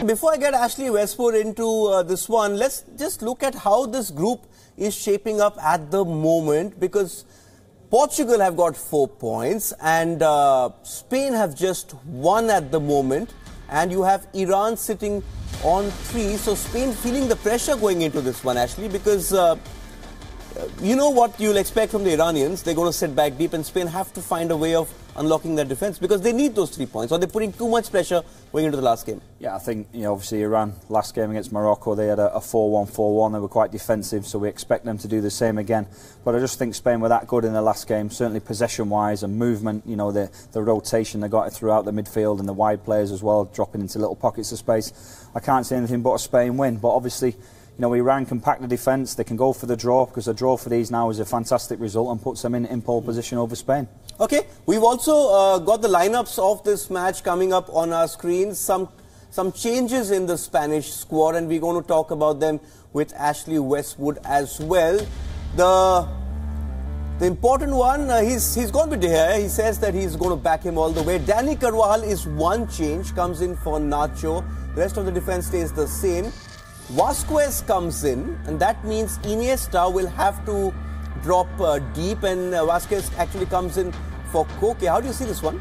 before I get Ashley Westwood into this one, let's just look at how this group is shaping up at the moment, because Portugal have got 4 points and Spain have just 1 at the moment, and you have Iran sitting on 3. So Spain feeling the pressure going into this one, Ashley, because you know what you'll expect from the Iranians. They're going to sit back deep, and Spain have to find a way of unlocking their defence because they need those 3 points, or they're putting too much pressure going into the last game. Yeah, I think, obviously Iran, last game against Morocco, they had a 4-1-4-1. They were quite defensive, so we expect them to do the same again. But I just think Spain were that good in the last game, certainly possession-wise and movement, the rotation, they got it throughout the midfield and the wide players as well, dropping into little pockets of space. I can't see anything but a Spain win, but obviously, Iran can pack the defence, they can go for the draw, because a draw for these now is a fantastic result and puts them in pole position over Spain. Okay, we've also got the lineups of this match coming up on our screens. Some changes in the Spanish squad, and we're going to talk about them with Ashley Westwood as well. The important one, he's gone with De Gea. He says that he's going to back him all the way. Dani Carvajal is one change, comes in for Nacho. The rest of the defence stays the same. Vasquez comes in, and that means Iniesta will have to drop deep, and Vasquez actually comes in for Koke. How do you see this one?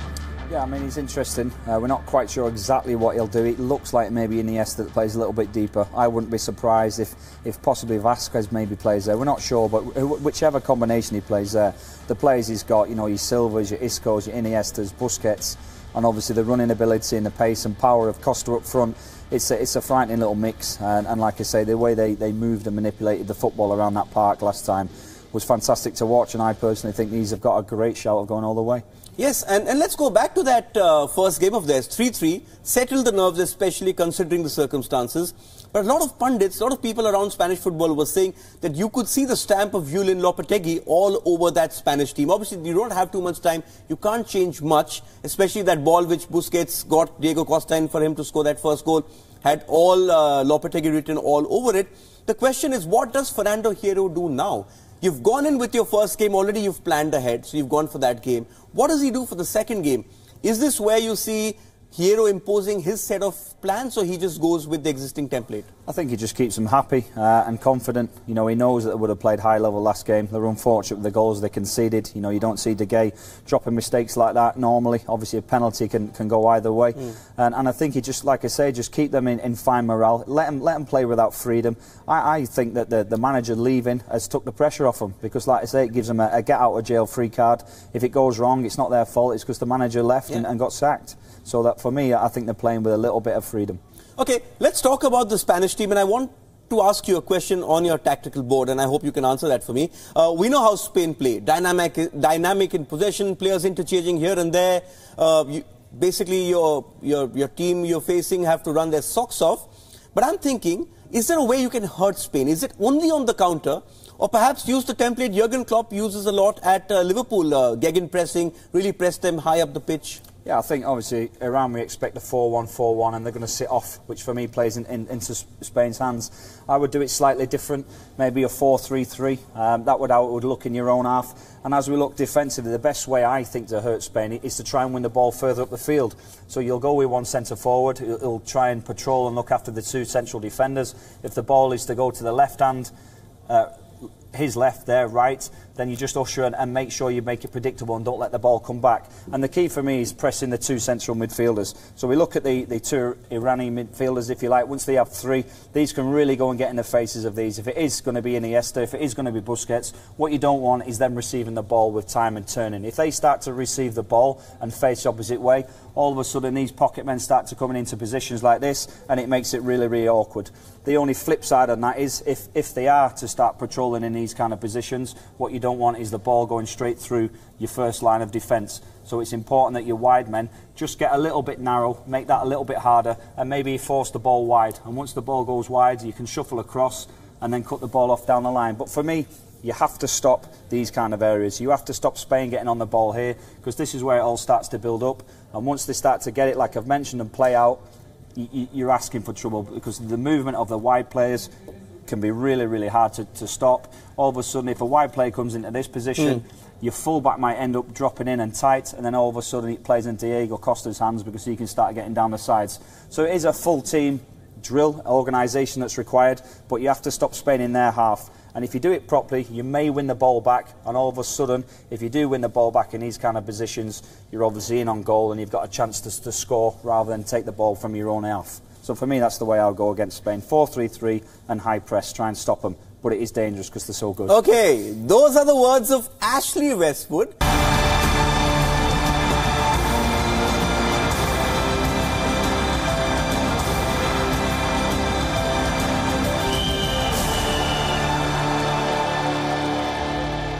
Yeah, I mean, he's interesting. We're not quite sure exactly what he'll do. It looks like maybe Iniesta that plays a little bit deeper. I wouldn't be surprised if possibly Vasquez maybe plays there. We're not sure, but whichever combination he plays there, the players he's got, your Silvas, your Iscos, your Iniestas, Busquets, and obviously the running ability and the pace and power of Costa up front. It's a frightening little mix, and like I say, the way they moved and manipulated the football around that park last time was fantastic to watch, and I personally think these have got a great shout of going all the way. Yes, and let's go back to that first game of theirs, 3-3, settled the nerves, especially considering the circumstances. But a lot of pundits, a lot of people around Spanish football were saying that you could see the stamp of Julen Lopetegui all over that Spanish team. Obviously, you don't have too much time. You can't change much, especially that ball which Busquets got Diego Costa in for him to score that first goal, had all Lopetegui written all over it. The question is, what does Fernando Hierro do now? You've gone in with your first game already, you've planned ahead, so you've gone for that game. What does he do for the second game? Is this where you see Hierro imposing his set of plans, or he just goes with the existing template? I think he just keeps them happy and confident. He knows that they would have played high level last game. They're unfortunate with the goals they conceded. You don't see De Gea dropping mistakes like that normally. Obviously a penalty can go either way. And I think he just, like I say, just keep them in fine morale. Let them play without freedom. I think that the manager leaving has took the pressure off them, because like I say, it gives them a get out of jail free card. If it goes wrong, it's not their fault. It's because the manager left and got sacked. So that for me, I think they're playing with a little bit of freedom. Okay, let's talk about the Spanish team, and I want to ask you a question on your tactical board, and I hope you can answer that for me. We know how Spain play, dynamic in possession, players interchanging here and there. Basically, your team you're facing have to run their socks off. But I'm thinking, is there a way you can hurt Spain? Is it only on the counter, or perhaps use the template Jurgen Klopp uses a lot at Liverpool, Gegen pressing, really press them high up the pitch? Yeah, I think obviously Iran, we expect a 4-1-4-1, and they're going to sit off, which for me plays into Spain's hands. I would do it slightly different, maybe a 4-3-3. That would how it would look in your own half. And as we look defensively, the best way I think to hurt Spain is to try and win the ball further up the field. So you'll go with one centre forward, he'll try and patrol and look after the 2 central defenders. If the ball is to go to the left hand, his left, their right, then you just usher and make sure you make it predictable and don't let the ball come back. And the key for me is pressing the 2 central midfielders. So we look at the 2 Iranian midfielders, if you like. Once they have 3, these can really go and get in the faces of these. If it is going to be Iniesta, if it is going to be Busquets, what you don't want is them receiving the ball with time and turning. If they start to receive the ball and face the opposite way, all of a sudden these pocket men start to come into positions like this, and it makes it really, really awkward. The only flip side on that is if they are to start patrolling in these kind of positions, what you don't want is the ball going straight through your first line of defence. So it's important that your wide men just get a little bit narrow, make that a little bit harder, and maybe force the ball wide. And once the ball goes wide, you can shuffle across and then cut the ball off down the line. But for me, you have to stop these kind of areas. You have to stop Spain getting on the ball here, because this is where it all starts to build up. And once they start to get it, like I've mentioned, and play out, you're asking for trouble, because the movement of the wide players can be really, really hard to stop. All of a sudden, if a wide player comes into this position, your fullback might end up dropping in and tight, and then all of a sudden it plays in Diego Costa's hands because he can start getting down the sides. So it is a full team drill, organisation that's required, but you have to stop Spain in their half. And if you do it properly, you may win the ball back, and all of a sudden, if you do win the ball back in these kind of positions, you're obviously in on goal and you've got a chance to score rather than take the ball from your own half. So for me, that's the way I'll go against Spain. 4-3-3 and high press, try and stop them. But it is dangerous because they're so good. Okay, those are the words of Ashley Westwood.